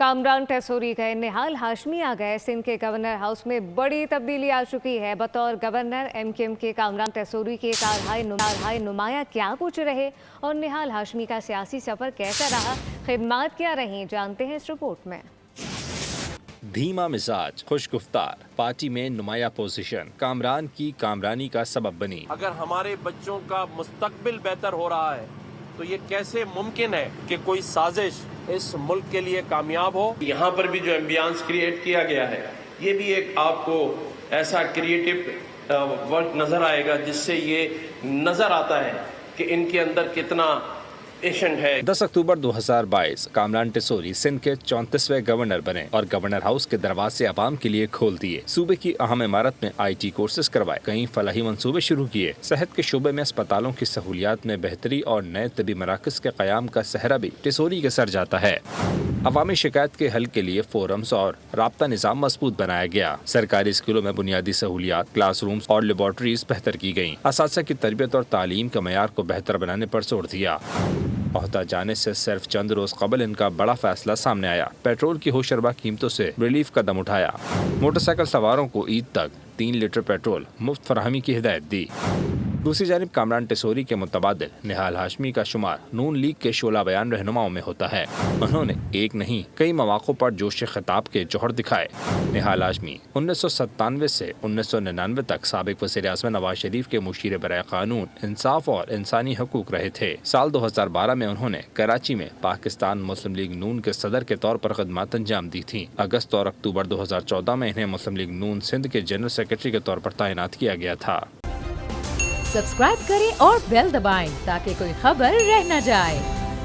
کامران ٹیسوری گئے، نہال ہاشمی آ گئے۔ سندھ کے گورنر ہاؤس میں بڑی تبدیلی آ چکی ہے۔ بطور گورنر ایم کیو ایم کے کامران ٹیسوری کے کارہائے نمایاں کیا کچھ رہے اور نہال ہاشمی کا سیاسی سفر کیسا رہا، خدمات کیا رہیں، جانتے ہیں اس رپورٹ میں۔ دھیما مزاج، خوش گفتار، پارٹی میں نمایاں پوزیشن کامران کی کامرانی کا سبب بنی۔ اگر ہمارے بچوں کا مستقبل بہتر ہو رہا ہے تو یہ کیسے ممکن ہے کہ کوئی سازش اس ملک کے لیے کامیاب ہو؟ یہاں پر بھی جو ایمبیانس کریٹ کیا گیا ہے، یہ بھی ایک آپ کو ایسا کریٹو ورک نظر آئے گا جس سے یہ نظر آتا ہے کہ ان کے اندر کتنا پیشنٹ ہے۔ 10 اکتوبر 2022 کامران ٹیسوری سندھ کے 34ویں گورنر بنے اور گورنر ہاؤس کے دروازے عوام کے لیے کھول دیے۔ صوبے کی اہم عمارت میں IT کورسز کروائے، کئی فلاحی منصوبے شروع کیے۔ صحت کے شعبے میں اسپتالوں کی سہولیات میں بہتری اور نئے طبی مراکز کے قیام کا سہرا بھی ٹیسوری کے سر جاتا ہے۔ عوامی شکایت کے حل کے لیے فورمز اور رابطہ نظام مضبوط بنایا گیا۔ سرکاری اسکولوں میں بنیادی سہولیات، کلاس رومز اور لیبارٹریز بہتر کی گئیں۔ اساتذہ کی تربیت اور تعلیم کے معیار کو بہتر بنانے پر زور دیا۔ عہدہ جانے سے صرف چند روز قبل ان کا بڑا فیصلہ سامنے آیا۔ پیٹرول کی ہوشربا قیمتوں سے ریلیف قدم اٹھایا۔ موٹر سائیکل سواروں کو عید تک 3 لیٹر پیٹرول مفت فراہمی کی ہدایت دی۔ دوسری جانب کامران ٹیسوری کے متبادل نہال ہاشمی کا شمار نون لیگ کے شعلہ بیان رہنماؤں میں ہوتا ہے۔ انہوں نے ایک نہیں کئی مواقع پر جوش خطاب کے جوہر دکھائے۔ نہال ہاشمی 1997 سے 1999 تک سابق وزیر اعظم نواز شریف کے مشیر برائے قانون، انصاف اور انسانی حقوق رہے تھے۔ سال 2012 میں انہوں نے کراچی میں پاکستان مسلم لیگ نون کے صدر کے طور پر خدمات انجام دی تھیں۔ اگست اور اکتوبر 2014 میں انہیں مسلم لیگ نون سندھ کے جنرل سیکرٹری کے طور پر تعینات کیا گیا تھا۔ سبسکرائب کریں اور بیل دبائیں تاکہ کوئی خبر رہ نہ جائے۔